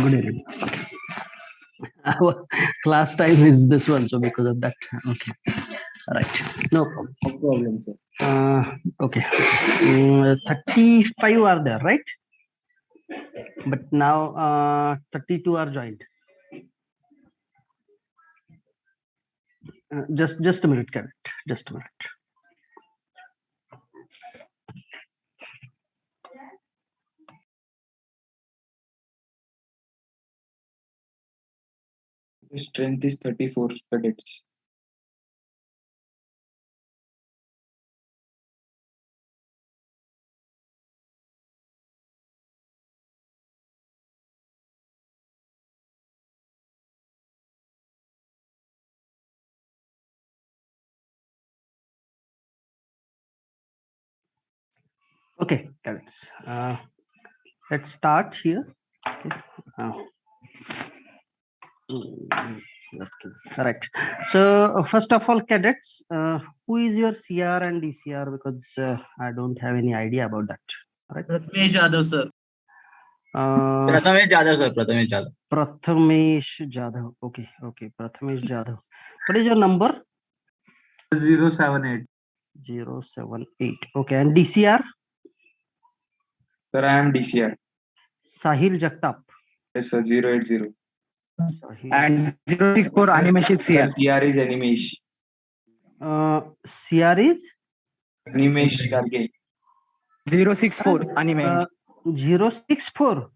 Good evening. Our class time is this one, so because of that, okay. Right. No problem. No problem, sir. Okay. 35 are there, right? But now 32 are joined. Just a minute, correct. Just a minute. The strength is 34 cadets. Okay, cadets. Let's start here. Okay. Okay. Right. So first of all, cadets, who is your CR and DCR? Because I don't have any idea about that. Right. Prathamesh Jadhav, sir. Prathamesh Jadhav, sir. Prathamesh Jadhav. Prathamesh Jadhav. Okay. Prathamesh Jadhav. What is your number? 078. 078. Okay. And DCR? Sir, I am DCR. Sahil Jagtap. Yes, sir. 080. Sahil. And 064 Animesh is Sir, CR. CR is Animesh. CR is? Animesh Garge. 064 Animesh. 064.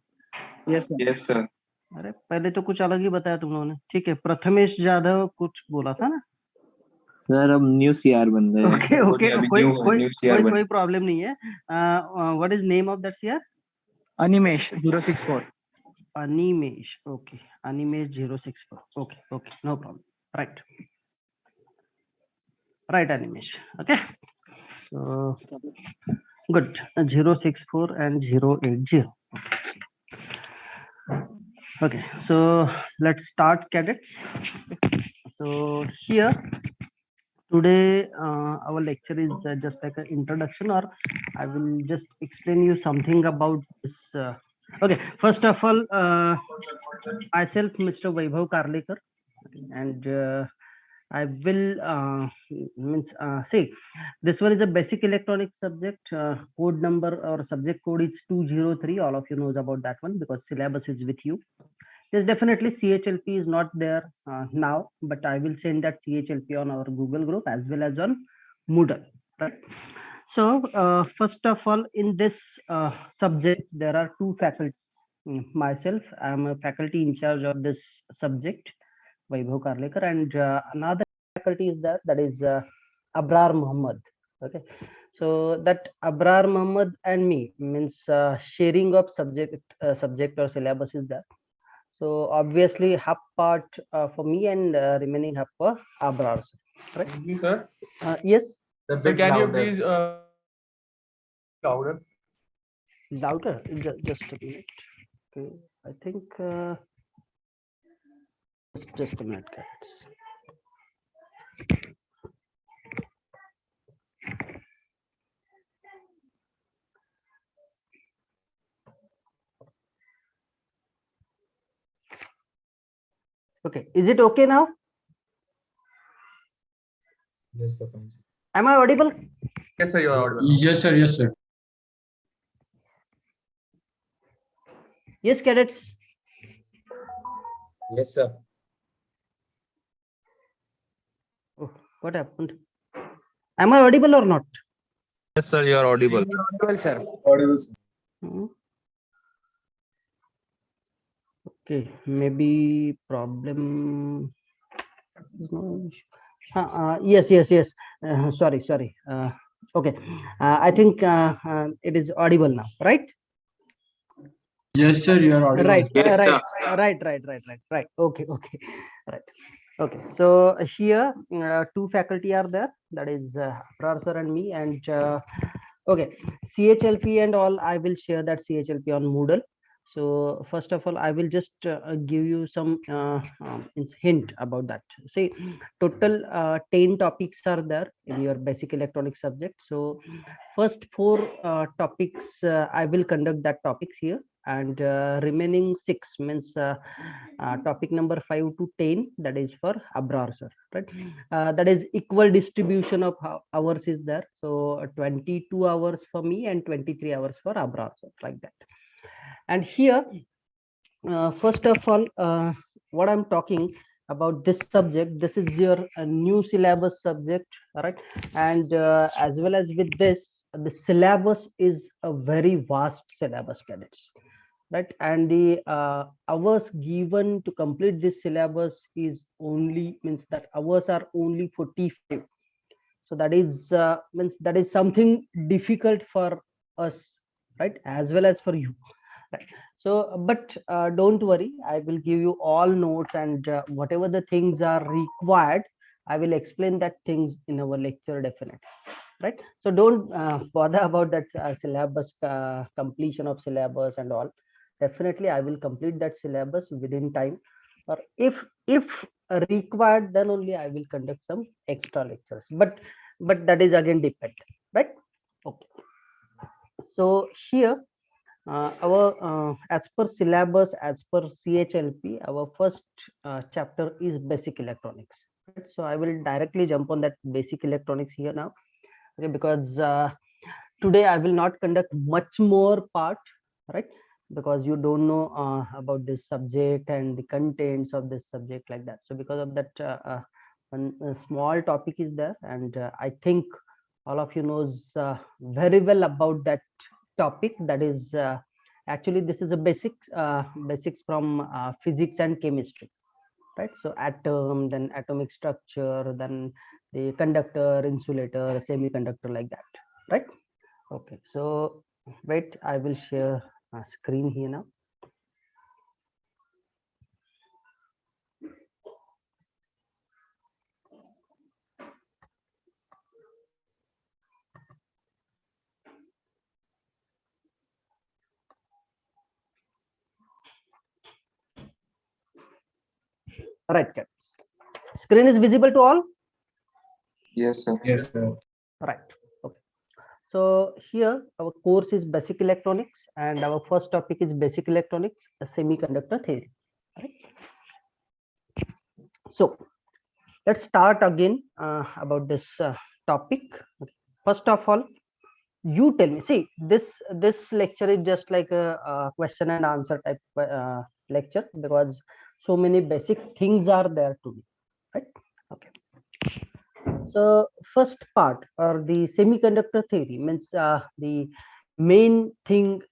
Yes, sir. Yes, sir. अरे पहले तो कुछ अलग ही बताया तुम लोगों ने. ठीक है. प्रथमेश जाधव कुछ बोला था ना. सर अब न्यू सीआर बन गए. Okay okay. new CR कोई प्रॉब्लम नहीं है. What is name of that CR? Animesh 064. Animesh. Okay. Animesh 064. Okay. No problem. Right, Animesh. Okay. So good. 064 and 080. Okay. So let's start, cadets. So here today our lecture is just like an introduction, or I will just explain you something about this. Okay, first of all, myself, Mr. Vaibhav Karlekar, and I will say this one is a basic electronics subject. Code number or subject code is 203. All of you knows about that one because syllabus is with you. Yes, definitely CHLP is not there now, but I will send that CHLP on our Google group as well as on Moodle. Right. So first of all, in this subject, there are two faculties. Myself, I am a faculty in charge of this subject, Vaibhav Karlekar, and another faculty is there, that is Abrar Muhammad. Okay. So that Abrar Muhammad and me means sharing of subject or syllabus is there. So obviously half part for me and remaining half for Abrar. Right? Sir, yes. sir, can you please louder? Louder? Just a minute. Okay, I think just a minute, guys. Okay, is it okay now? Yes, sir. Am I audible? Yes, sir, you are audible. Yes, sir. Yes, sir. Yes, cadets. Yes, sir. Oh, what happened? Am I audible or not? Yes, sir, you are audible. Audible, sir. Audible, sir. Okay, maybe problem. Yes. Sorry. Okay, I think it is audible now, right? Yes, sir. You are audible. Right. Yes, sir. Right. Okay. Right. Okay. So here two faculty are there. That is Abrar sir and me. And okay, CHLP and all. I will share that CHLP on Moodle. So first of all, I will just give you some hint about that. See, total 10 topics are there in your basic electronics subject. So first 4 topics I will conduct that topics here, and remaining 6 means topic number 5 to 10, that is for Abrar sir, right? That is equal distribution of hours is there. So 22 hours for me and 23 hours for Abrar sir, like that. And here, first of all, what I'm talking about this subject, this is your new syllabus subject, right? And as well as with this, the syllabus is a very vast syllabus, cadets, right? And the hours given to complete this syllabus is only, means that hours are only 45. So that is means that is something difficult for us, right, as well as for you, right? So but don't worry, I will give you all notes, and whatever the things are required, I will explain that things in our lecture, definitely, right? So don't bother about that syllabus, completion of syllabus and all. Definitely I will complete that syllabus within time, or if required, then only I will conduct some extra lectures, but that is again depend, right? Okay. So here, our as per syllabus, as per CHLP, our first chapter is basic electronics, right? So I will directly jump on that basic electronics here now, okay? Because today I will not conduct much more part, right? Because you don't know about this subject and the contents of this subject, like that. So because of that, one small topic is there, and I think all of you knows very well about that topic. That is actually, this is a basics from physics and chemistry, right? So atom, then atomic structure, then the conductor, insulator, semiconductor, like that, right? Okay, so wait, I will share a screen here now. Right, guys. Screen is visible to all? Yes, sir. Yes, sir. Right. Okay. So here our course is basic electronics, and our first topic is basic electronics, a semiconductor theory. Right? So let's start again about this topic. Okay. First of all, you tell me. See, this lecture is just like a question and answer type lecture, because so many basic things are there to be, right? Okay. So first part, or the semiconductor theory, means the main thing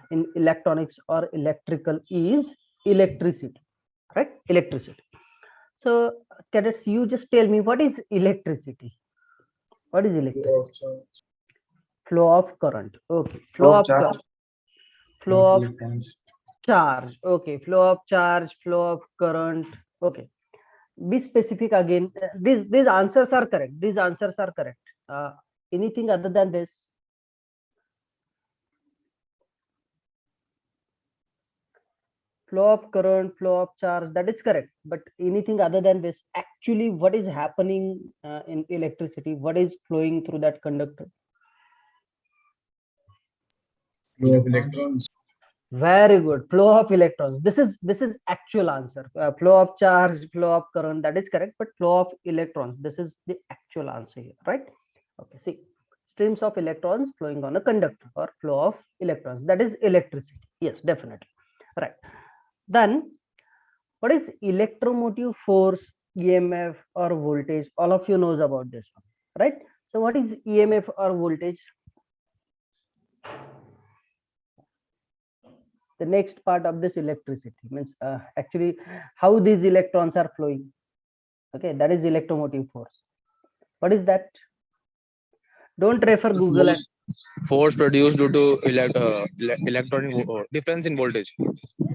in electronics or electrical is electricity, right? Electricity. So cadets, you just tell me, what is electricity? What is electricity? Flow of current. Okay. Flow of current. Flow of charge. Okay. Flow of charge, flow of current. Okay. Be specific again. These answers are correct. These answers are correct. Anything other than this? Flow of current, flow of charge, that is correct. But anything other than this, actually what is happening in electricity? What is flowing through that conductor? Flow of electrons. Very good. Flow of electrons. This is actual answer. Flow of charge, flow of current, that is correct. But flow of electrons, this is the actual answer here, right? Okay. See, streams of electrons flowing on a conductor, or flow of electrons, that is electricity. Yes, definitely. Right. Then, what is electromotive force, EMF, or voltage? All of you knows about this one, right? So what is EMF or voltage? The next part of this electricity means actually how these electrons are flowing. Okay, that is electromotive force. What is that? Don't refer Google. Force produced due to electronic difference in voltage.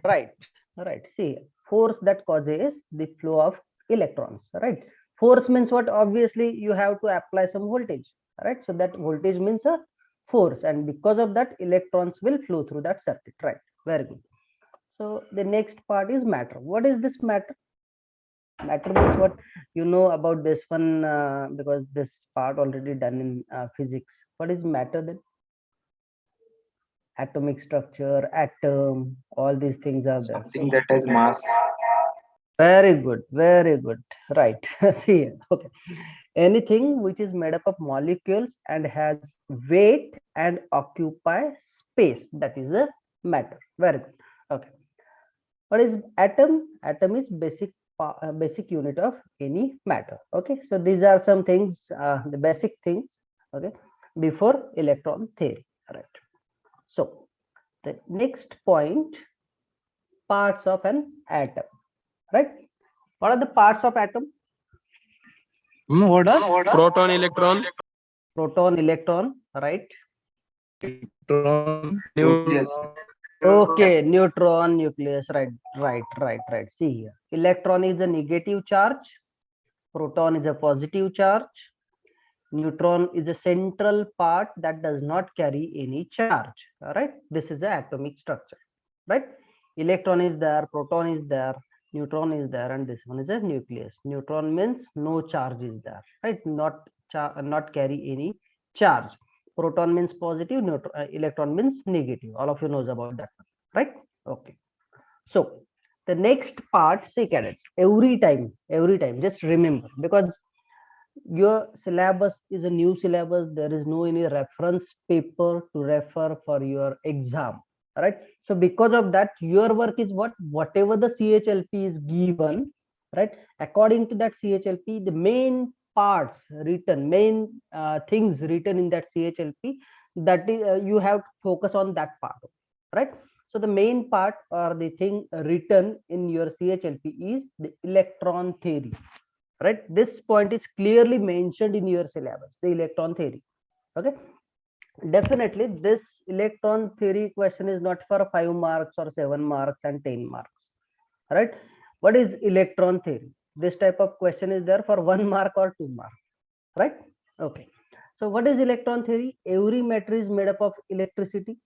Right, right. See, force that causes the flow of electrons, right? Force means what? Obviously, you have to apply some voltage, right? So that voltage means a force, and because of that, electrons will flow through that circuit, right? Very good. So the next part is matter. What is this matter? Matter means what? You know about this one because this part already done in physics. What is matter then? atomic structure, atom, all these things are there. Something that has mass. Very good, very good. Right. See here. Okay. Anything which is made up of molecules and has weight and occupy space, that is a matter. Very good. Okay. What is atom? Atom is basic unit of any matter. Okay. So these are some things, the basic things. Okay. Before electron theory. Right. So the next point, parts of an atom. Right. What are the parts of atom? What are? Proton, electron, Proton, electron, right? neutron, Nucleus. Okay, neutron, nucleus, right. See here, electron is a negative charge, proton is a positive charge, neutron is a central part that does not carry any charge. All right, this is the atomic structure, right? Electron is there, proton is there, neutron is there, and this one is a nucleus. Neutron means no charge is there, right? Not carry any charge. Proton means positive, electron means negative. All of you knows about that one, right? Okay. So the next part, see cadets, every time, just remember, because your syllabus is a new syllabus, there is no any reference paper to refer for your exam, right? So because of that, your work is whatever the CHLP is given, right? According to that CHLP, the main parts written, main things written in that CHLP, that is, you have to focus on that part, right? So the main part or the thing written in your CHLP is the electron theory, right? This point is clearly mentioned in your syllabus, the electron theory. Okay, definitely this electron theory question is not for 5 marks or 7 marks and 10 marks, right? What is electron theory? This type of question is there for 1 mark or 2 marks, right? Okay, so what is electron theory? Every matter is made up of electricity.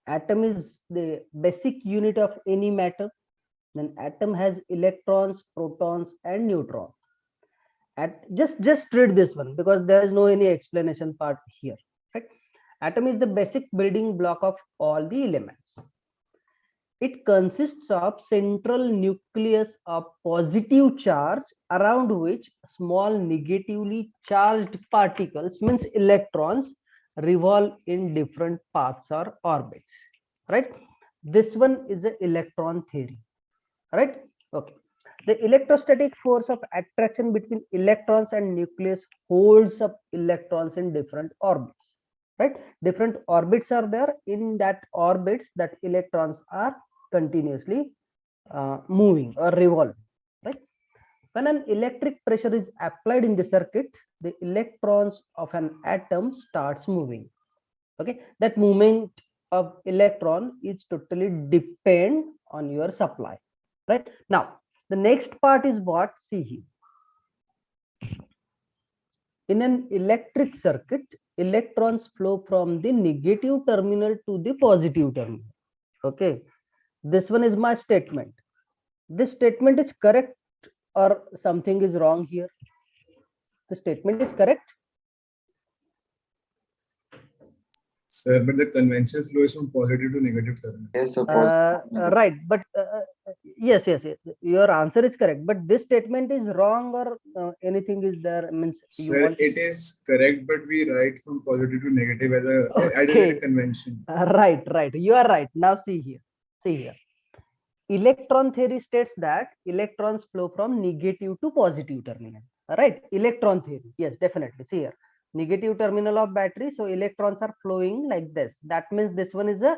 Atom is the basic unit of any matter. Then atom has electrons, protons, and neutrons. Just read this one because there is no any explanation part here, right? Atom is the basic building block of all the elements. It consists of central nucleus of positive charge around which small negatively charged particles, means electrons, revolve in different paths or orbits, right? This one is the electron theory, right? Okay. The electrostatic force of attraction between electrons and nucleus holds up electrons in different orbits, right? Different orbits are there. In that orbits, that electrons are continuously moving or revolving, right? When an electric pressure is applied in the circuit, the electrons of an atom starts moving. Okay, that movement of electron is totally depend on your supply, right? Now the next part is what, see here. In an electric circuit, electrons flow from the negative terminal to the positive terminal. Okay, this one is my statement. This statement is correct or something is wrong here? The statement is correct. Sir, but the conventional flow is from positive to negative terminal. Yes, suppose. Right, but yes, your answer is correct, but this statement is wrong or anything is there, means you Sir, want. it is correct, but we write from positive to negative as a Okay. convention. Right, you are right. Now see here. Electron theory states that electrons flow from negative to positive terminal, right? Electron theory, yes, definitely. See here, negative terminal of battery, so electrons are flowing like this. That means this one is a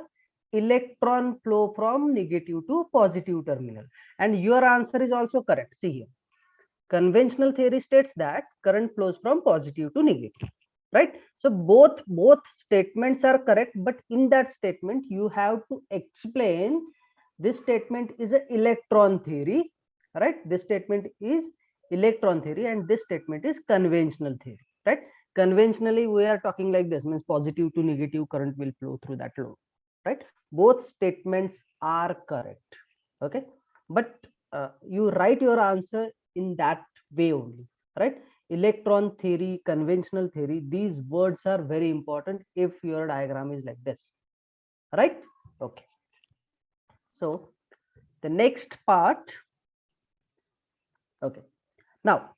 electron flow from negative to positive terminal, and your answer is also correct. See here, conventional theory states that current flows from positive to negative, right? So both statements are correct, but in that statement you have to explain this statement is an electron theory, right? This statement is electron theory and this statement is conventional theory, right? Conventionally we are talking like this, means positive to negative current will flow through that load, right? Both statements are correct, okay? But you write your answer in that way only, right? Electron theory, conventional theory, these words are very important if your diagram is like this, right? Okay. So the next part, okay. Now,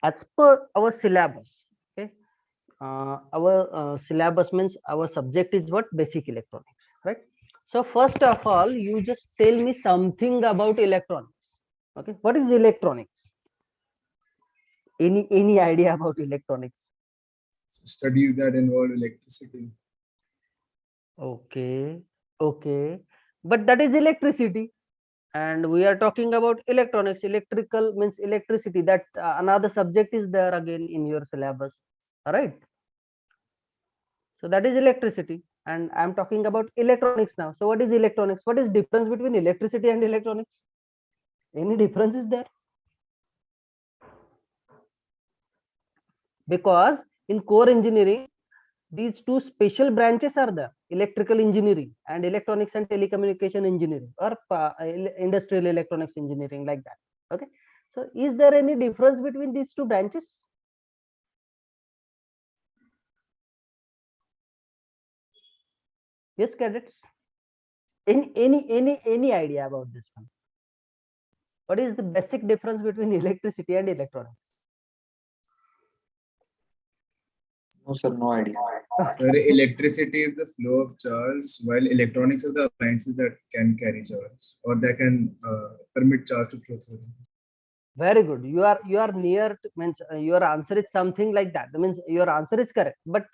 as per our syllabus, okay, our syllabus means our subject is what? Basic electronics, right? So first of all, you just tell me something about electronics. Okay, what is electronics? Any idea about electronics? Studies that involve electricity. Okay, okay, but that is electricity, and we are talking about electronics. Electrical means electricity. That another subject is there again in your syllabus, all right? So that is electricity, and I'm talking about electronics now. So what is electronics? What is difference between electricity and electronics? Any difference is there? Because in core engineering, these two special branches are there: electrical engineering and electronics and telecommunication engineering, or industrial electronics engineering, like that. Okay, so is there any difference between these two branches? Yes, cadets, any idea about this one? What is the basic difference between electricity and electronics? No, sir, no idea. Sir, electricity is the flow of charge, while electronics are the appliances that can carry charge or that can permit charge to flow through them. Very good. You are near to, means your answer is something like that. That means your answer is correct. But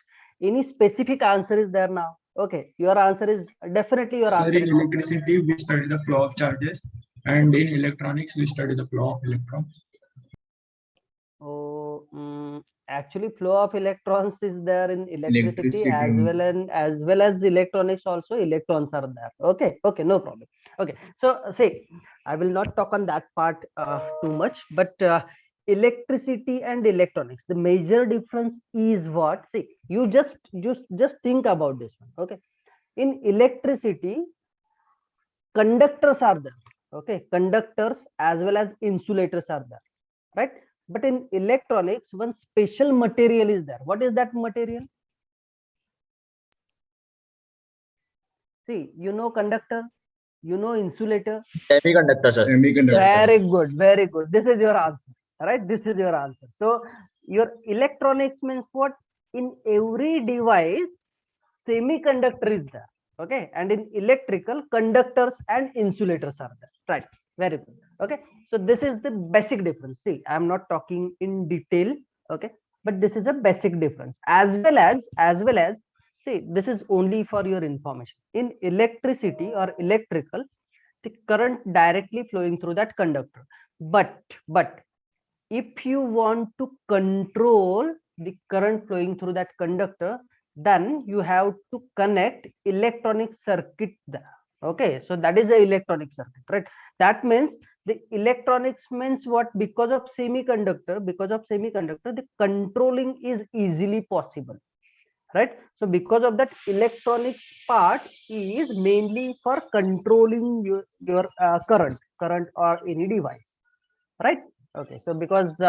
any specific answer is there now? Okay, your answer is definitely your Sir, answer. in electricity, we study the flow of charges, and in electronics, we study the flow of electrons. Oh, actually, flow of electrons is there in electricity, Electricity as only. well as electronics also. Electrons are there. Okay, okay, no problem. Okay, so see, I will not talk on that part too much, but electricity and electronics, the major difference is what? See, you just think about this one. Okay, in electricity, conductors are there. Okay, conductors as well as insulators are there, right? But in electronics, one special material is there. What is that material? See, you know conductor, you know insulator. Semiconductor, sir. Semiconductor. Very good, very good. This is your answer, right? This is your answer. So your electronics means what? In every device, semiconductor is there. Okay, and in electrical, conductors and insulators are there. Right? Very good. Okay, so this is the basic difference. See, I'm not talking in detail. Okay, but this is a basic difference. As well as see, this is only for your information. In electricity or electrical, the current directly flowing through that conductor, but if you want to control the current flowing through that conductor, then you have to connect electronic circuit there. Okay, so that is the electronic circuit, right? That means the electronics means what? Because of semiconductor, the controlling is easily possible, right? So because of that, electronics part is mainly for controlling your current or any device, right? Okay, so because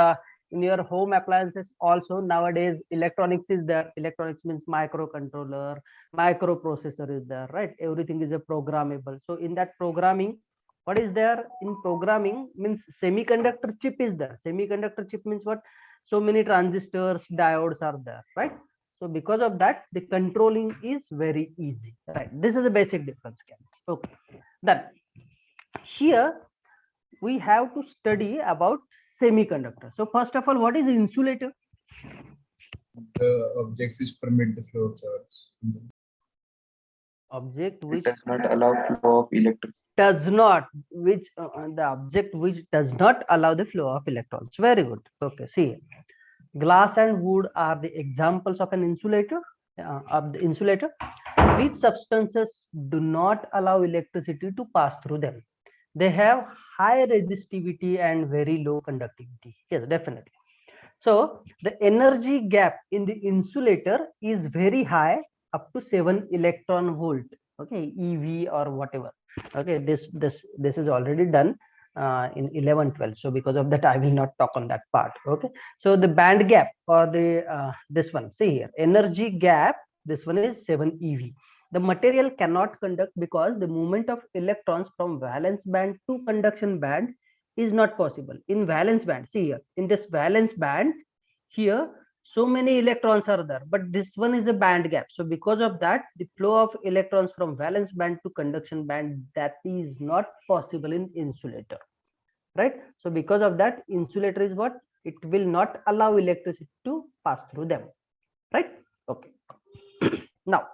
in your home appliances also nowadays electronics is there. Electronics means microcontroller, microprocessor is there, right? Everything is a programmable. So in that programming, what is there in programming means semiconductor chip is there. Semiconductor chip means what? So many transistors, diodes are there, right? So because of that, the controlling is very easy, right? This is a basic difference. Okay, then here we have to study about semiconductor. So first of all, what is insulator? The objects which permit the flow of charge. Object It which does not allow flow of electricity. does not, which the object which does not allow the flow of electrons. Very good. Okay, see, glass and wood are the examples of an insulator. Which substances do not allow electricity to pass through them? They have high resistivity and very low conductivity. Yes, definitely. So the energy gap in the insulator is very high, up to 7 electron volt. Okay, EV or whatever. Okay, this is already done in 11-12. So because of that, I will not talk on that part. Okay, so the band gap or the this one, see here, energy gap, this one is 7 EV. The material cannot conduct because the movement of electrons from valence band to conduction band is not possible. In valence band, see here, in this valence band, here, so many electrons are there, but this one is a band gap. So because of that, the flow of electrons from valence band to conduction band, that is not possible in insulator, right? So because of that, insulator is what? It will not allow electricity to pass through them, right? Okay. Now,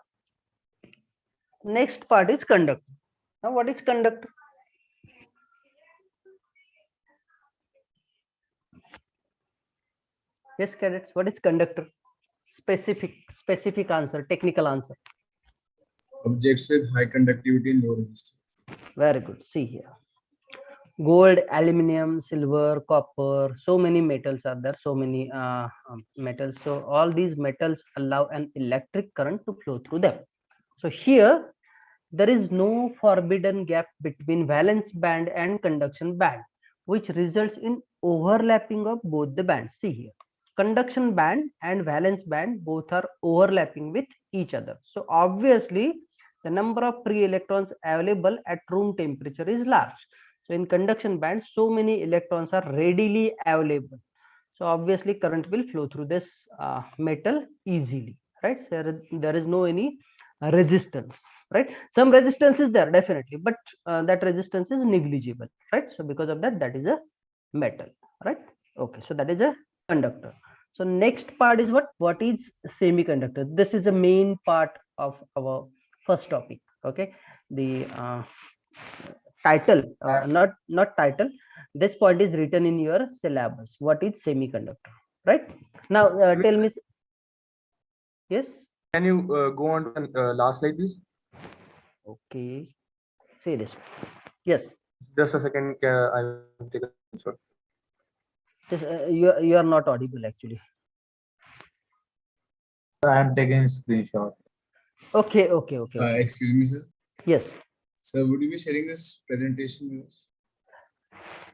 next part is conductor. Now, what is conductor? Yes, cadets, what is conductor? Specific answer, technical answer. Objects with high conductivity and low resistance. Very good. See here. Gold, aluminum, silver, copper, so many metals are there, so many metals. So all these metals allow an electric current to flow through them. So here, there is no forbidden gap between valence band and conduction band, which results in overlapping of both the bands. See here. Conduction band and valence band both are overlapping with each other. So obviously, the number of free electrons available at room temperature is large. So in conduction band, so many electrons are readily available. So obviously, current will flow through this metal easily, right? So there is no any resistance, right? Some resistance is there definitely, but that resistance is negligible, right? So because of that, that is a metal, right? Okay, so that is a conductor. So next part is what is semiconductor? This is the main part of our first topic. Okay, the title, not title. This point is written in your syllabus. What is semiconductor? Right now, tell me. Yes. Can you go on to the last slide, please? Okay. Say this. Yes. Just a second. I will take a shot. Just, you are not audible actually. I am taking a screenshot. Okay. Excuse me, sir. Yes. Sir, would you be sharing this presentation with us?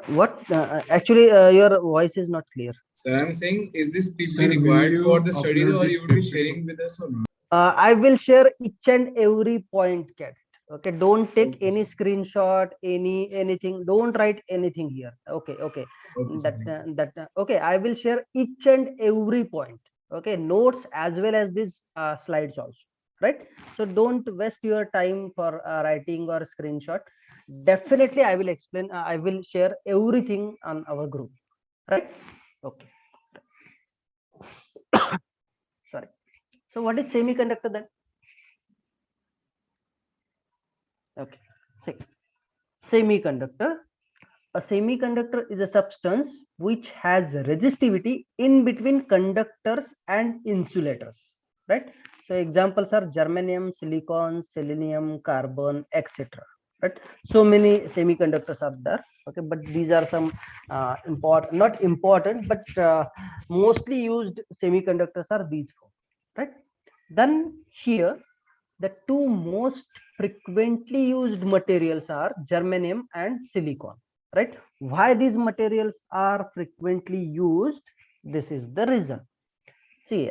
What? Actually, your voice is not clear. Sir, I'm saying, is this Sir, deeply will required you for the study, upload or this you would be paper? sharing with us or not? I will share each and every point, cadet. Okay, don't take Okay, any sir. screenshot, anything. Don't write anything here. Okay. Okay, sir, thank you. Okay. I will share each and every point. Okay, notes as well as these slides also. Right. So don't waste your time for writing or screenshot. Definitely, I will explain. I will share everything on our group. Right. Okay. Sorry. So what is semiconductor then? Okay. See, semiconductor. A semiconductor is a substance which has resistivity in between conductors and insulators, right? So examples are germanium, silicon, selenium, carbon, etc. Right? So many semiconductors are there. Okay, but these are some not important, but mostly used semiconductors are these four, right? Then here, the two most frequently used materials are germanium and silicon, right? Why these materials are frequently used? This is the reason. See,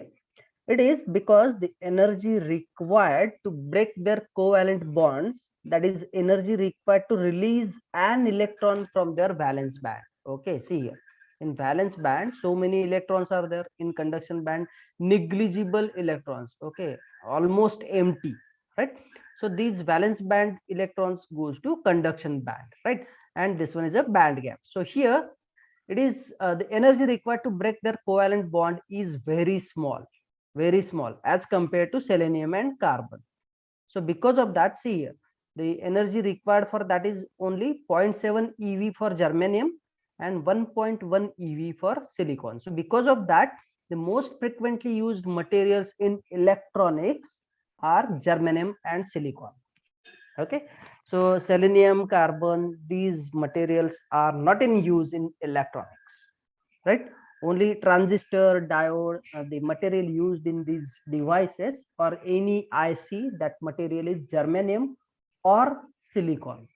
it is because the energy required to break their covalent bonds, that is energy required to release an electron from their valence band. Okay, see here. In valence band, so many electrons are there. In conduction band, negligible electrons. Okay, almost empty, right? So these valence band electrons goes to conduction band, right? And this one is a band gap. So here it is the energy required to break their covalent bond is very small as compared to selenium and carbon. So because of that, see here, the energy required for that is only 0.7 eV for germanium and 1.1 eV for silicon. So because of that, the most frequently used materials in electronics are germanium and silicon. Okay, so selenium, carbon, these materials are not in use in electronics, right? Only transistor, diode, the material used in these devices or any IC, that material is germanium or silicon,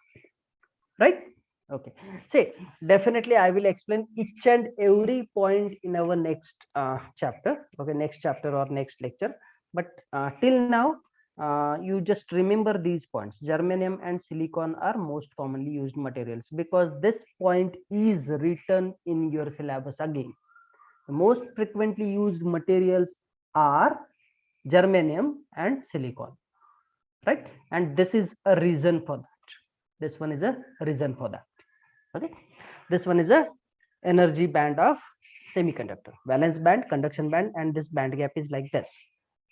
right? Okay, see, definitely I will explain each and every point in our next chapter. Okay, next chapter or next lecture. But till now, you just remember these points. Germanium and silicon are most commonly used materials, because this point is written in your syllabus again. The most frequently used materials are germanium and silicon, right? And this is a reason for that. This one is a reason for that. Okay, this one is a energy band of semiconductor, valence band, conduction band, and this band gap is like this,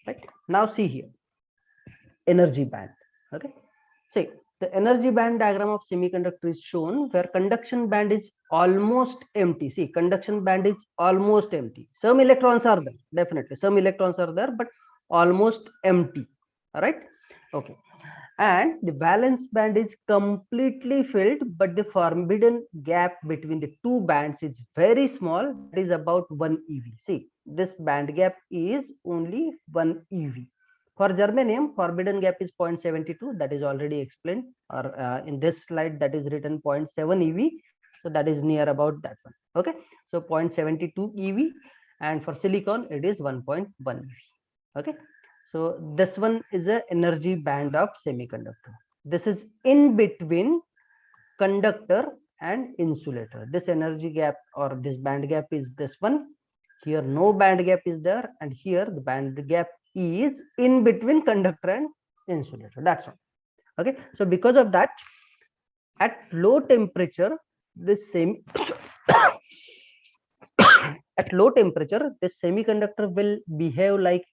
right? Now see here, energy band. Okay, see, the energy band diagram of semiconductor is shown where conduction band is almost empty. See, conduction band is almost empty. Some electrons are there, definitely some electrons are there, but almost empty. All right, okay. And the valence band is completely filled, but the forbidden gap between the two bands is very small. It is about 1 eV. See, this band gap is only 1 eV. For germanium, forbidden gap is 0.72. That is already explained, or in this slide that is written 0.7 eV. So that is near about that one. Okay, so 0.72 eV, and for silicon it is 1.1 eV. Okay, so this one is a energy band of semiconductor. This is in between conductor and insulator. This energy gap or this band gap is this one. Here no band gap is there, and here the band gap is in between conductor and insulator. That's all. Okay, so because of that, at low temperature, this same at low temperature, this semiconductor will behave like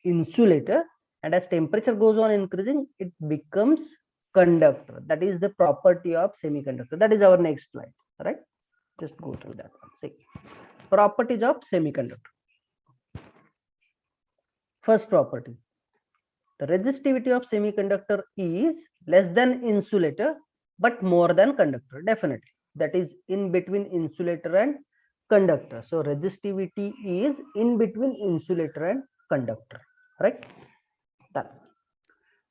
insulator, and as temperature goes on increasing, it becomes conductor. That is the property of semiconductor. That is our next slide. Right, just go through that one. See, properties of semiconductor. First property, the resistivity of semiconductor is less than insulator but more than conductor. Definitely, that is in between insulator and conductor. So resistivity is in between insulator and conductor, right? That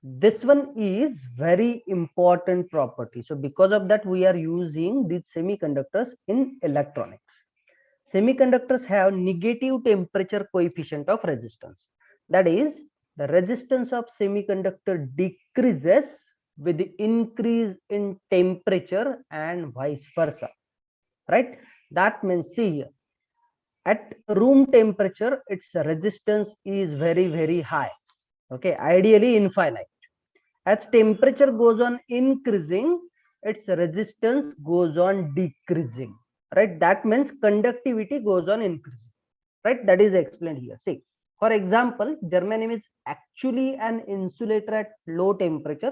this one is very important property. So because of that, we are using these semiconductors in electronics. Semiconductors have negative temperature coefficient of resistance. That is, the resistance of semiconductor decreases with the increase in temperature and vice versa, right? That means, see here, at room temperature, its resistance is very high. Okay, ideally infinite. As temperature goes on increasing, its resistance goes on decreasing, right? That means conductivity goes on increasing, right? That is explained here. See, for example, germanium is actually an insulator at low temperature,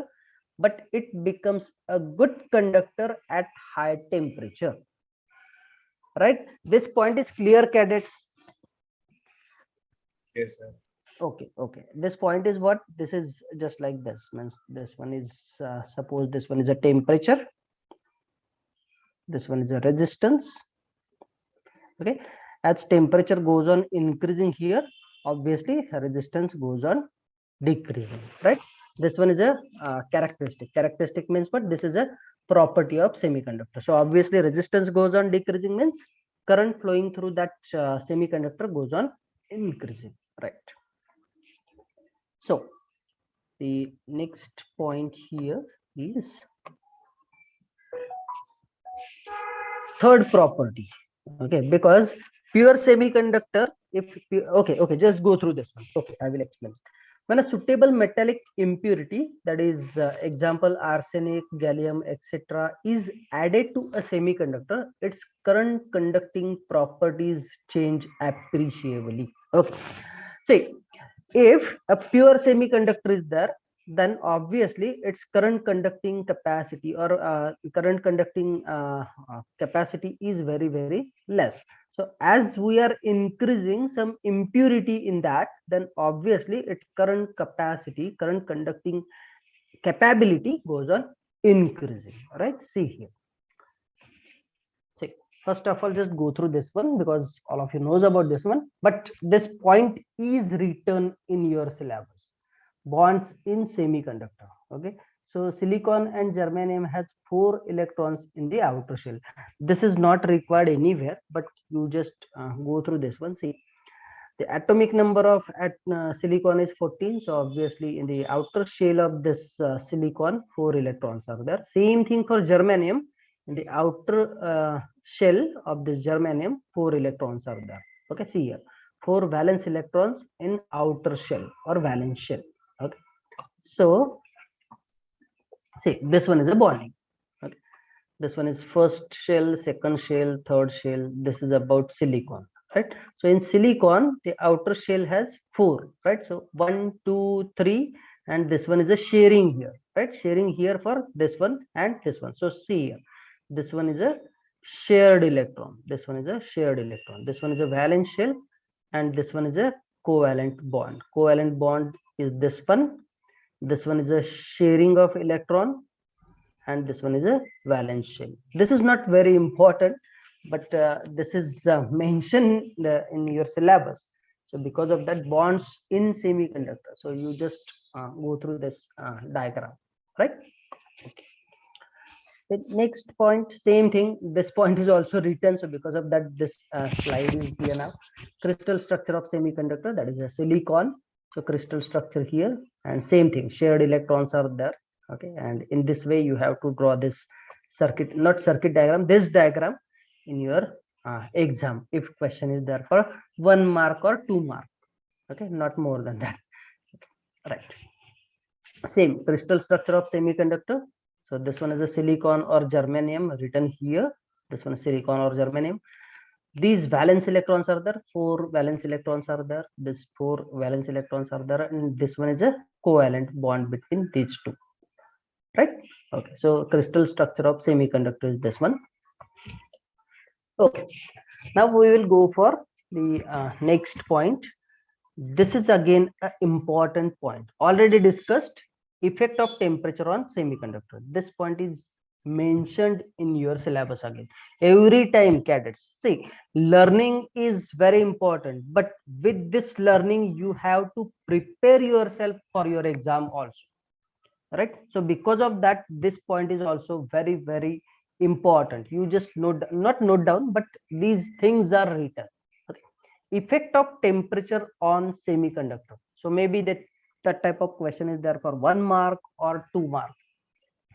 but it becomes a good conductor at high temperature, right? This point is clear, cadets? Yes, sir. Okay, this point is what? This is just like this. Means this one is suppose this one is a temperature, this one is a resistance. Okay, as temperature goes on increasing here, obviously resistance goes on decreasing, right? This one is a characteristic means what? This is a property of semiconductor. So obviously resistance goes on decreasing means current flowing through that semiconductor goes on increasing, right? So the next point here is third property. Okay, because pure semiconductor, okay, just go through this one. Okay, I will explain. When a suitable metallic impurity, that is example arsenic, gallium, etc., is added to a semiconductor, its current conducting properties change appreciably. Okay, see, if a pure semiconductor is there, then obviously its current conducting capacity or current conducting capacity is very less. So as we are increasing some impurity in that, then obviously its current capacity, current conducting capability goes on increasing, right? See here. See, first of all, just go through this one because all of you knows about this one, but this point is written in your syllabus. Bonds in semiconductor. Okay, so silicon and germanium has 4 electrons in the outer shell. This is not required anywhere, but you just go through this one. See, The atomic number of silicon is 14. So obviously in the outer shell of this silicon, 4 electrons are there. Same thing for germanium. In the outer shell of this germanium, 4 electrons are there. Okay, see here, 4 valence electrons in outer shell or valence shell. Okay, so see, this one is a bonding. Okay, this one is first shell, second shell, third shell. This is about silicon. Right, so in silicon the outer shell has 4, right? So 1, 2, 3, and this one is a sharing here, right? Sharing here for this one and this one. So see here, this one is a shared electron, this one is a shared electron, this one is a valence shell, and this one is a covalent bond. Covalent bond is this one is a sharing of electron, and this one is a valence shell. This is not very important, but this is mentioned in your syllabus. So because of that, bonds in semiconductor. So you just go through this diagram, right? Okay. The next point, same thing. This point is also written. So because of that, this slide is here now. Crystal structure of semiconductor, that is a silicon. So crystal structure here, and same thing, shared electrons are there. Okay, and in this way you have to draw this circuit, not circuit diagram, this diagram in your exam, if question is there for 1 mark or 2 mark. Okay, not more than that. Okay, right, same crystal structure of semiconductor. So this one is a silicon or germanium written here, this one is silicon or germanium. These valence electrons are there, 4 valence electrons are there, this 4 valence electrons are there, and this one is a covalent bond between these two, right? Okay, so crystal structure of semiconductor is this one. Okay, now we will go for the next point. This is again an important point, already discussed, effect of temperature on semiconductor. This point is mentioned in your syllabus again every time, cadets. See, learning is very important, but with this learning you have to prepare yourself for your exam also, right? So because of that, this point is also very, very important. You just not note down, but these things are written. Okay. Effect of temperature on semiconductor. So maybe that type of question is there for 1 mark or 2 marks.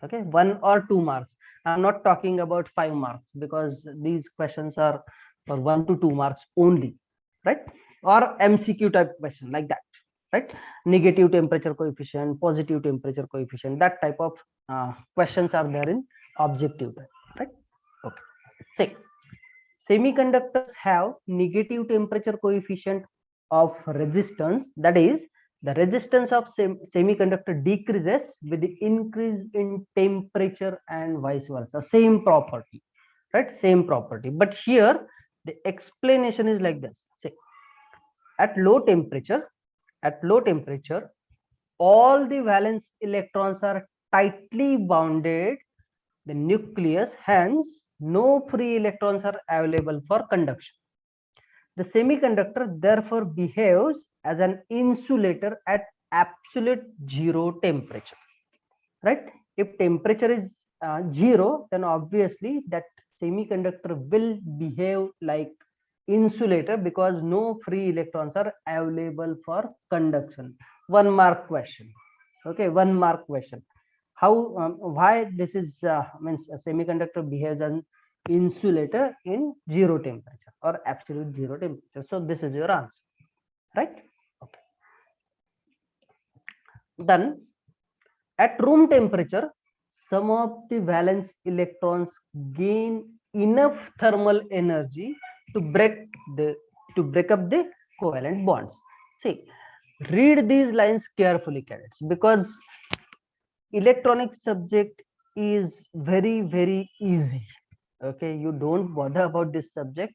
Okay, 1 or 2 marks. I'm not talking about 5 marks, because these questions are for 1 to 2 marks only, right? Or MCQ type question like that, right? Negative temperature coefficient, positive temperature coefficient, that type of questions are there in objective type, right? Okay, say semiconductors have negative temperature coefficient of resistance, that is, the resistance of semiconductor decreases with the increase in temperature and vice versa. Same property, right? Same property. But here the explanation is like this. See, at low temperature, all the valence electrons are tightly bounded the nucleus, hence no free electrons are available for conduction. The semiconductor therefore behaves as an insulator at absolute 0 temperature, right? If temperature is 0, then obviously that semiconductor will behave like insulator, because no free electrons are available for conduction. 1 mark question. Okay, 1 mark question. How why this is means a semiconductor behaves as an insulator in 0 temperature or absolute 0 temperature? So this is your answer, right? Okay. Then at room temperature, some of the valence electrons gain enough thermal energy to break up the covalent bonds. See, read these lines carefully, cadets, because electronic subject is very, very easy. Okay, you don't bother about this subject,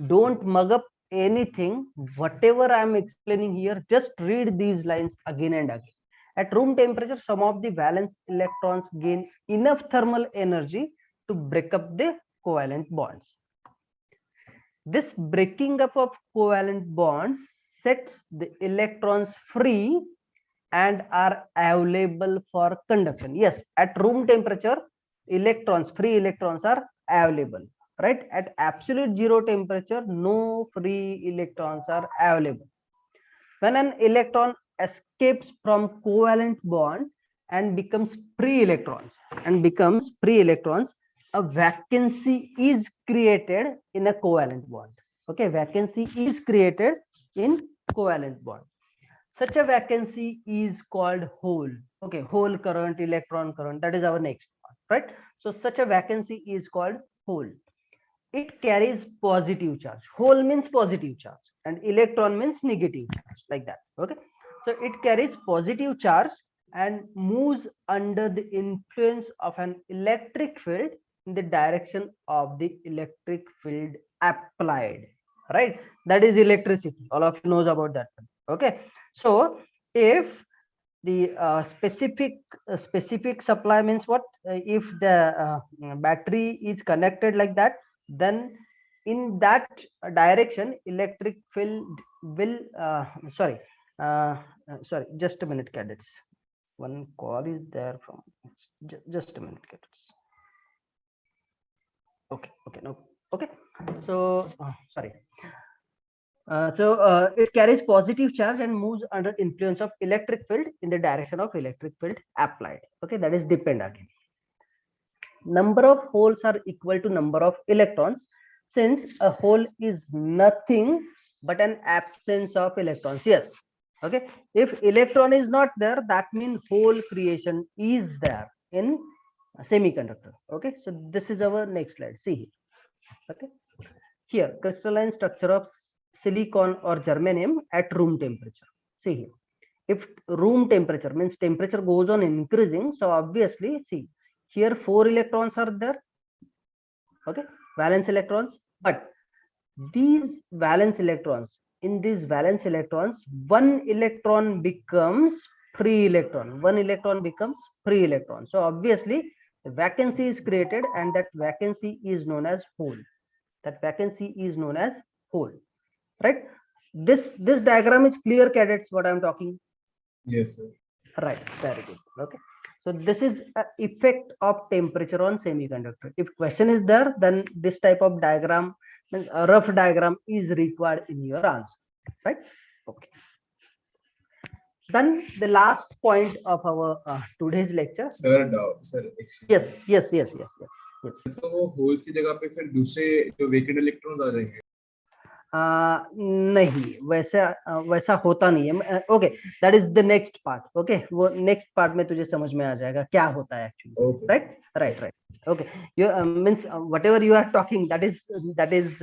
don't mug up anything. Whatever I am explaining here, just read these lines again and again. At room temperature, some of the valence electrons gain enough thermal energy to break up the covalent bonds. This breaking up of covalent bonds sets the electrons free and are available for conduction. Yes, at room temperature, free electrons are available, right? At absolute 0 temperature, no free electrons are available. When an electron escapes from covalent bond and becomes free electrons, a vacancy is created in a covalent bond. Okay, vacancy is created in covalent bond. Such a vacancy is called hole. Okay, hole current, electron current, that is our next part, right? So such a vacancy is called hole. It carries positive charge. Hole means positive charge and electron means negative charge, like that. Okay, so it carries positive charge and moves under the influence of an electric field in the direction of the electric field applied, right? That is electricity. All of you knows about that. Okay, so if the specific supply means what, if the battery is connected like that, then in that direction electric field will sorry, just a minute, cadets. One call is there from, just a minute, cadets. Okay, no, okay, so sorry. It carries positive charge and moves under influence of electric field in the direction of electric field applied. Okay, that is depend again. Number of holes are equal to number of electrons, since a hole is nothing but an absence of electrons. Yes. Okay, if electron is not there, that means hole creation is there in a semiconductor. Okay, so this is our next slide. See here. Okay, here crystalline structure of silicon or germanium at room temperature. See here, if room temperature means temperature goes on increasing, so obviously see here 4 electrons are there. Okay, valence electrons, but these valence electrons, in these valence electrons, one electron becomes free electron. So obviously the vacancy is created, and that vacancy is known as hole. Right? This diagram is clear, cadets, what I'm talking? Yes, sir. Right, very good. Okay, so this is a effect of temperature on semiconductor. If question is there, then this type of diagram, means a rough diagram, is required in your answer, right? Okay, then the last point of our today's lecture. Sir, sir, excuse Yes. तो holes की जगह पे फिर दूसरे जो vacant electrons आ जाएंगे. नहीं, वैसा होता नहीं है. Okay, that is the next part. Okay, वो नेक्स्ट पार्ट में तुझे समझ में आ जाएगा क्या होता है actually. Right. Okay, you means whatever you are talking, that is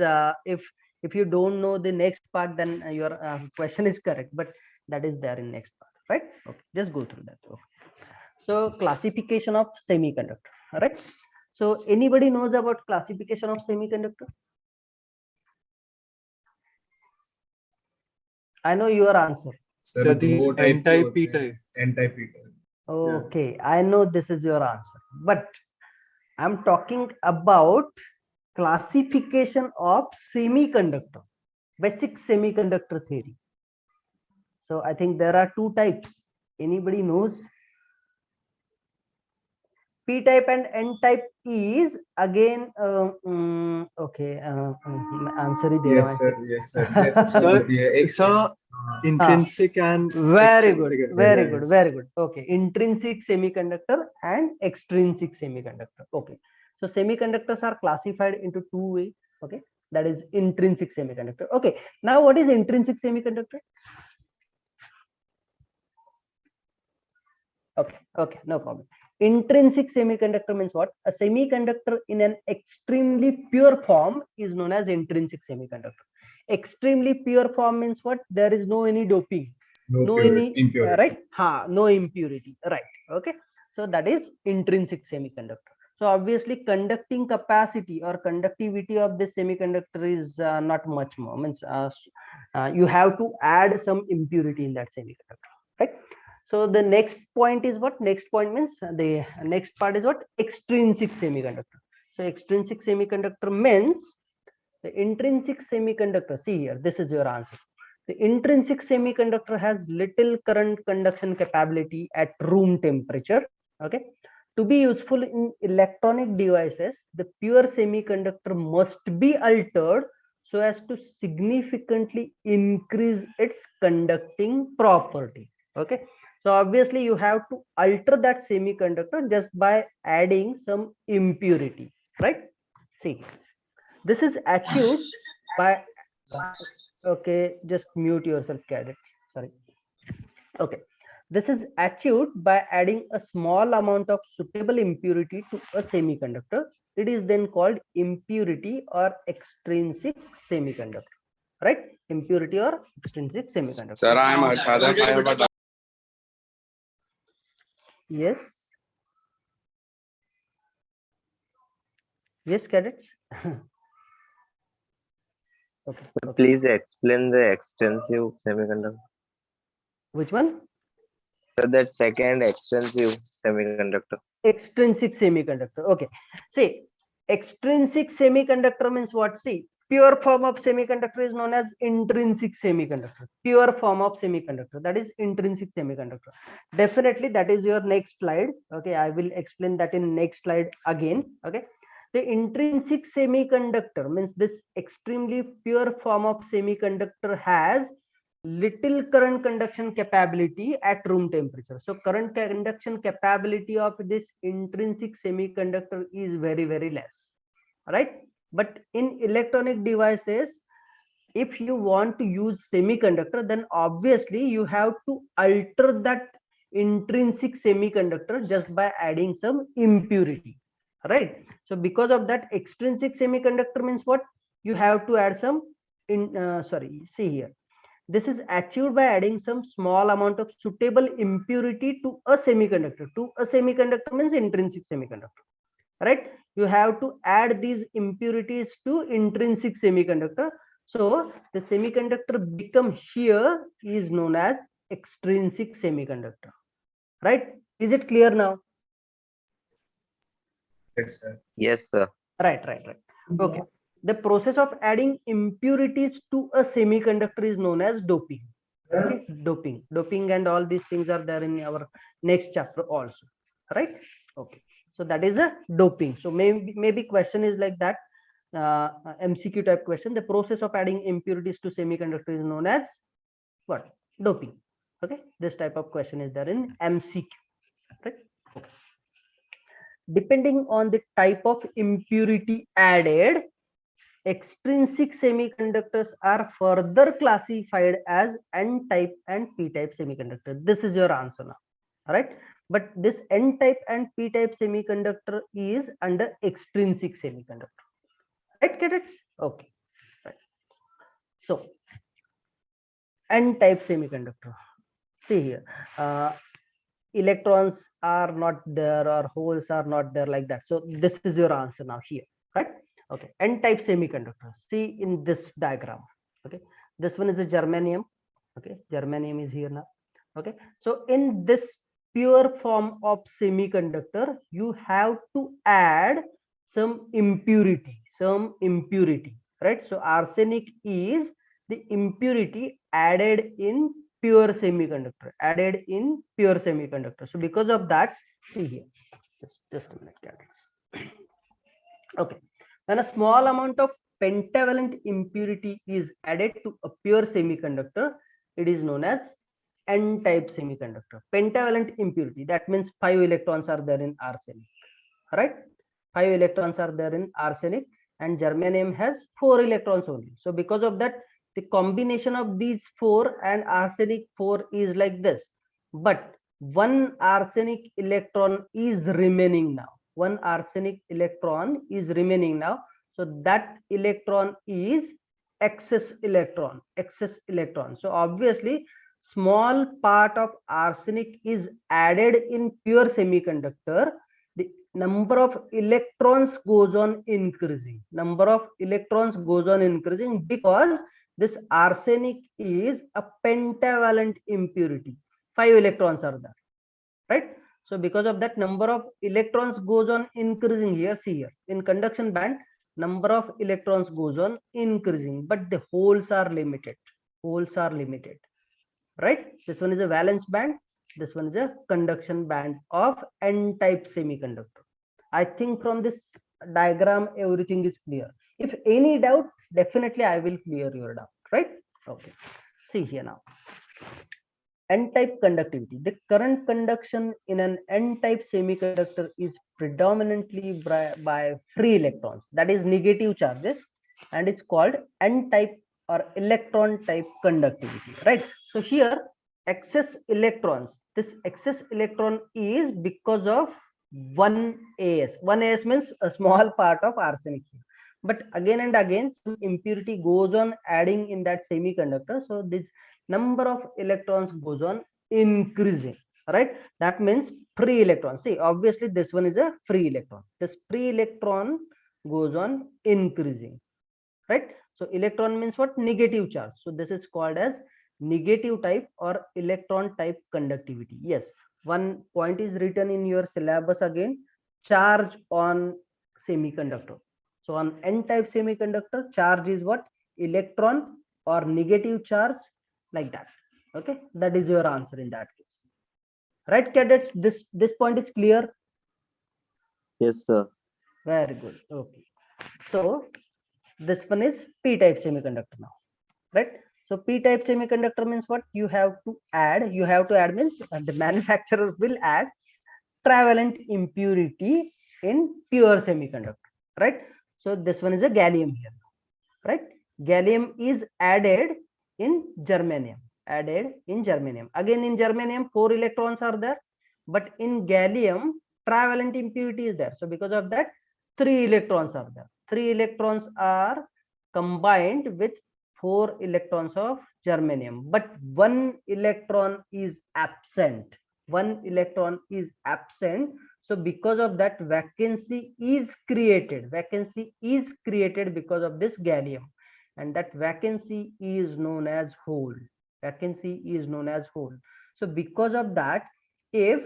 if you don't know the next part, then your question is correct, but that is there in next part, right? Okay, just go through that. Okay. So classification of semiconductor, right? So anybody knows about classification of semiconductor? I know your answer. Sir, these N-type, P-type. N-type, P-type. Okay, yeah. I know this is your answer, but I'm talking about classification of semiconductor, basic semiconductor theory. So I think there are two types. Anybody knows? P-type and N-type is again okay. Answer is there. Yes, sir. Sir, intrinsic and very good. Okay, intrinsic semiconductor and extrinsic semiconductor. Okay, so semiconductors are classified into two ways. Okay, that is intrinsic semiconductor. Okay, now what is intrinsic semiconductor? Okay, no problem. Intrinsic semiconductor means what? A semiconductor in an extremely pure form is known as intrinsic semiconductor. Extremely pure form means what? There is no any doping, no any impurity, right? No impurity, right? Okay, so that is intrinsic semiconductor. So obviously conducting capacity or conductivity of this semiconductor is not much more, means you have to add some impurity in that semiconductor, right? So the next point is what? Next point means the next part is what? Extrinsic semiconductor. So extrinsic semiconductor means the intrinsic semiconductor. See here, this is your answer. The intrinsic semiconductor has little current conduction capability at room temperature. Okay, to be useful in electronic devices, the pure semiconductor must be altered so as to significantly increase its conducting property. Okay, so obviously you have to alter that semiconductor just by adding some impurity, right? See, this is achieved by, okay, just mute yourself, cadet. Sorry. Okay, this is achieved by adding a small amount of suitable impurity to a semiconductor. It is then called impurity or extrinsic semiconductor, right? Impurity or extrinsic semiconductor. Sir, I am Arshad. I have a Yes. Yes, cadets. Okay. So please explain the extensive semiconductor. Which one? So that second extensive semiconductor. Extrinsic semiconductor. Okay. See, extrinsic semiconductor means what? See, pure form of semiconductor is known as intrinsic semiconductor. Pure form of semiconductor, that is intrinsic semiconductor. Definitely that is your next slide. Okay, I will explain that in next slide again. Okay, the intrinsic semiconductor means this extremely pure form of semiconductor has little current conduction capability at room temperature. So current conduction capability of this intrinsic semiconductor is very, very less, right? But in electronic devices, if you want to use semiconductor, then obviously you have to alter that intrinsic semiconductor just by adding some impurity, right? So because of that, extrinsic semiconductor means what? You have to add some see here, this is achieved by adding some small amount of suitable impurity to a semiconductor. To a semiconductor means intrinsic semiconductor, right? You have to add these impurities to intrinsic semiconductor. So the semiconductor become here is known as extrinsic semiconductor, right? Is it clear now? Yes, sir. Yes, sir. Right. Okay. The process of adding impurities to a semiconductor is known as doping. Okay, doping and all these things are there in our next chapter also, right? Okay, so that is a doping. So maybe question is like that, MCQ type question. The process of adding impurities to semiconductor is known as what? Doping. Okay, this type of question is there in MCQ, right? Okay. Depending on the type of impurity added, extrinsic semiconductors are further classified as N-type and P-type semiconductor. This is your answer now, right? But this N-type and P-type semiconductor is under extrinsic semiconductor, right, cadets? Okay, right. So N-type semiconductor. See here, electrons are not there or holes are not there like that. So this is your answer now here, right? Okay, N-type semiconductor. See in this diagram. Okay, this one is a germanium. Okay, germanium is here now. Okay, so in this pure form of semiconductor, you have to add some impurity, right? So arsenic is the impurity added in pure semiconductor, So because of that, see here, just a minute, cadets. Okay, when a small amount of pentavalent impurity is added to a pure semiconductor, it is known as N-type semiconductor. Pentavalent impurity, that means 5 electrons are there in arsenic, right? 5 electrons are there in arsenic, and germanium has 4 electrons only. So because of that, the combination of these 4 and arsenic 4 is like this, but one arsenic electron is remaining now. One arsenic electron is remaining now. So that electron is excess electron. So obviously small part of arsenic is added in pure semiconductor. The number of electrons goes on increasing. Because this arsenic is a pentavalent impurity. 5 electrons are there, right? So because of that, number of electrons goes on increasing here. See here, in conduction band, number of electrons goes on increasing, but the holes are limited. Right? This one is a valence band. This one is a conduction band of N-type semiconductor. I think from this diagram, everything is clear. If any doubt, definitely I will clear your doubt, right? Okay. See here now. N-type conductivity. The current conduction in an N-type semiconductor is predominantly by free electrons, that is negative charges, and it's called N-type or electron type conductivity, right? So here excess electrons, this excess electron is because of 1s. 1s means a small part of arsenic, but again and again some impurity goes on adding in that semiconductor, so this number of electrons goes on increasing, right? That means free electron. See, obviously this one is a free electron. This free electron goes on increasing, right? So electron means what? Negative charge. So this is called as negative type or electron type conductivity. Yes, one point is written in your syllabus again, charge on semiconductor. So on N-type semiconductor, charge is what? Electron or negative charge, like that. Okay, that is your answer in that case, right, cadets? This point is clear. Yes, sir. Very good. Okay, so this one is P-type semiconductor now, right? So P-type semiconductor means what? You have to add means the manufacturer will add trivalent impurity in pure semiconductor, right? So this one is a gallium here, right? Gallium is added in germanium, again in germanium 4 electrons are there, but in gallium trivalent impurity is there, so because of that 3 electrons are there. 3 electrons are combined with 4 electrons of germanium, but 1 electron is absent. So because of that, vacancy is created because of this gallium, and that vacancy is known as hole. So because of that, if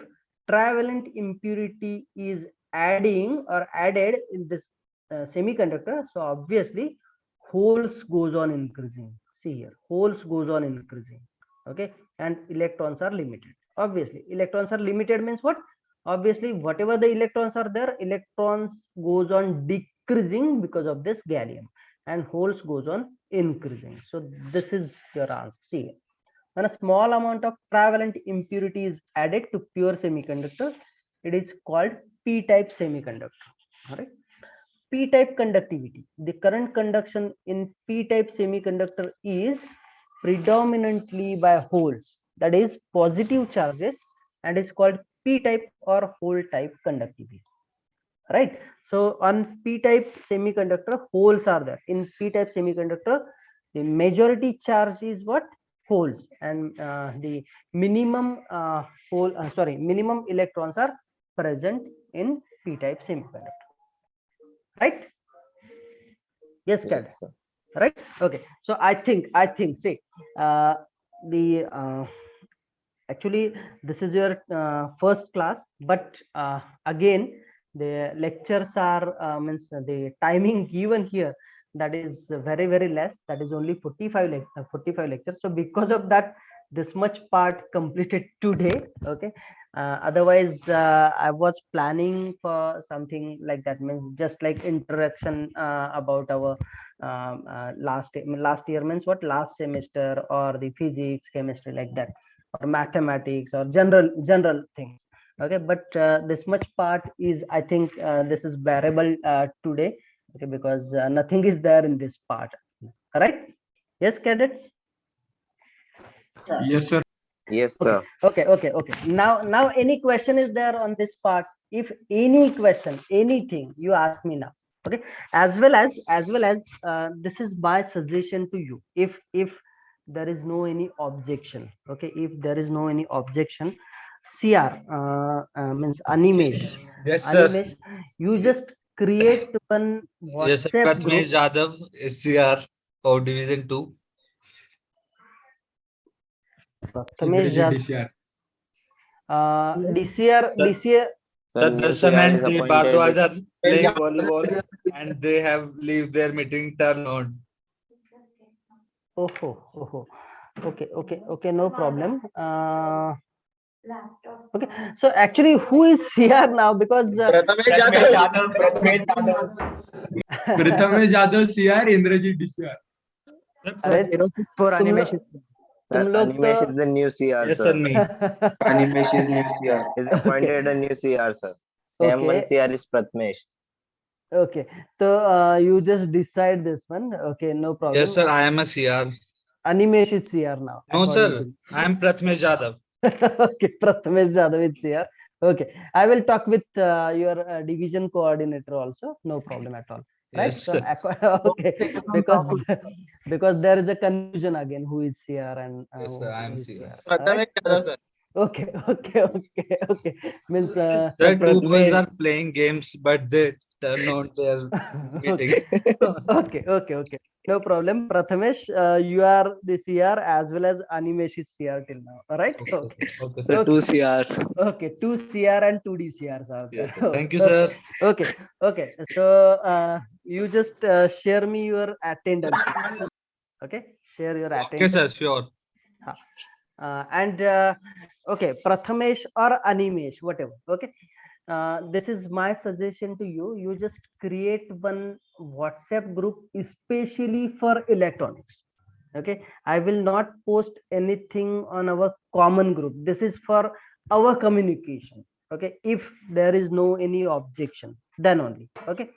trivalent impurity is added in this semiconductor, so obviously holes goes on increasing. See here, holes goes on increasing. Okay, and electrons are limited. Obviously electrons are limited means what? Obviously whatever the electrons are there, electrons goes on decreasing because of this gallium, and holes goes on increasing. So this is your answer. See, when a small amount of trivalent impurity is added to pure semiconductor, it is called P-type semiconductor. All right. P-type conductivity. The current conduction in P-type semiconductor is predominantly by holes, that is positive charges, and is called P-type or hole type conductivity, right? So on P-type semiconductor, holes are there. In P-type semiconductor, the majority charge is what? Holes, and the minimum minimum electrons are present in P-type semiconductor, right? Yes, Kat. Yes, sir. Right? Okay, so I think see, actually this is your first class, but again the lectures are means the timing given here, that is very less, that is only 45 lectures. So because of that, this much part completed today. Okay, otherwise I was planning for something like that, means just like introduction about our last year, means what? Last semester, or the physics, chemistry, like that, or mathematics, or general things. Okay, but this much part is, I think this is bearable today. Okay, because nothing is there in this part. Correct? Yes, cadets. Yes, sir. Yes, sir. Okay. Now any question is there on this part? If any question, anything, you ask me now. Okay, as well as this is my suggestion to you. If there is no any objection, okay, if there is no any objection, CR means Animesh. Yes, sir. Animesh, you just create one Yes, sir. WhatsApp group. Prathamesh Jadhav, SCR of Division 2. Prathamesh Jadhav, Sir. DCR. Sir, Darshan Nitya and is the appointed. Bhardwaj are playing volleyball and they have leave their meeting turn on. Oh. Okay, no problem. Okay, so actually, who is CR now? Because Prathamesh Jadhav CR, Indrajit DCR. अरे For तुम animation. Sir, लोग Animesh तो is the new CR, Yes, sir, sir. me. Animesh is new CR. Is Okay. appointed a new CR, sir. Same one Okay. CR is Pratmesh. Okay, so you just decide this one. Okay, no problem. Yes, sir, I am a CR. Animesh is CR now. No, according sir, to I am Prathamesh Jadhav. Okay, Prathamesh Jadhav is CR. Okay, I will talk with your division coordinator also. No problem at all. Right? Yes, So, sir. okay, because there is a confusion again. Who is CR and Yes, sir, I am who is CR. Right? Okay, okay. Means Sir, two boys are playing games, but they turn on their meeting. okay. No problem. Prathamesh, you are the CR as well as Animesh is CR till now. All right? Okay. Okay, So sir. two CR. Okay, two CR and two DCRs are there. Yes, sir. Thank you, sir. Okay. So you just share me your attendance. Okay, share your Okay, attendance. sir, sure. And okay, Prathamesh or Animesh, whatever. Okay. This is my suggestion to you. You just create one WhatsApp group especially for electronics. Okay, I will not post anything on our common group. This is for our communication. Okay, if there is no any objection, then only. Okay,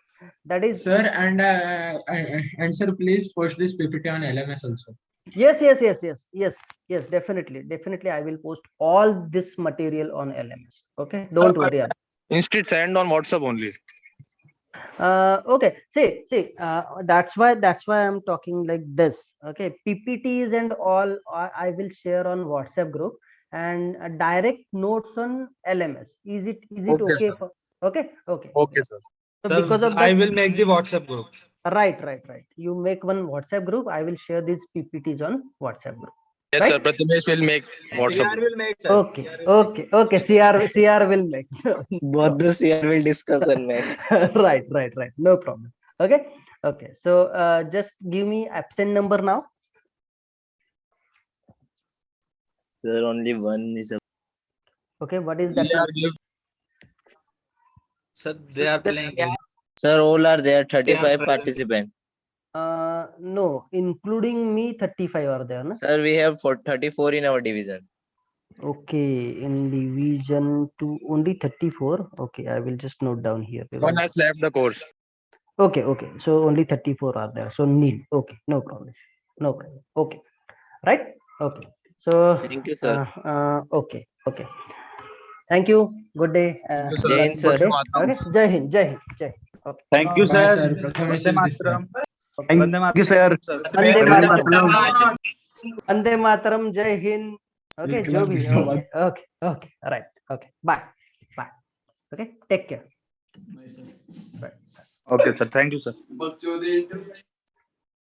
that is Sir, and sir, please post this PPT on LMS also. yes. Definitely. I will post all this material on LMS. Okay, don't worry about. Instead, send on WhatsApp only. Okay, see, that's why I'm talking like this. Okay, PPTs and all I will share on WhatsApp group, and direct notes on LMS. Is it Okay, okay sir. for okay? Okay, sir. So Sir, because of I that, will make the WhatsApp group. right. You make one WhatsApp group. I will share these PPTs on WhatsApp group. Yes, Right? sir. Prathamesh will make WhatsApp. Okay. CR will make. Both the CR will discuss and make. Right. No problem. Okay. So just give me absent number now. Sir, only one is a. Okay, what is that? CR give Sir, they are playing games. Sir, all are there. 35 present. participants. No, including me, 35 are there. No? Sir, we have 34 in our division. Okay, in division 2 only 34. Okay, I will just note down here. one has left the course. Okay. So only 34 are there. So nil. Okay, no problem. Okay, right? Okay. So Thank you, sir. okay. Thank you. Good day. Jai Hind, sir. Good day. Okay. Jai Hind. Okay. Thank you, Bye, sir. sir. Prathamesh is this, sir. Vande Mataram, sir. Vande Mataram. Jai Hind. Okay, जो भी है. Okay. Right. Okay. Bye. Okay. Take care. Okay, sir. Thank you, sir.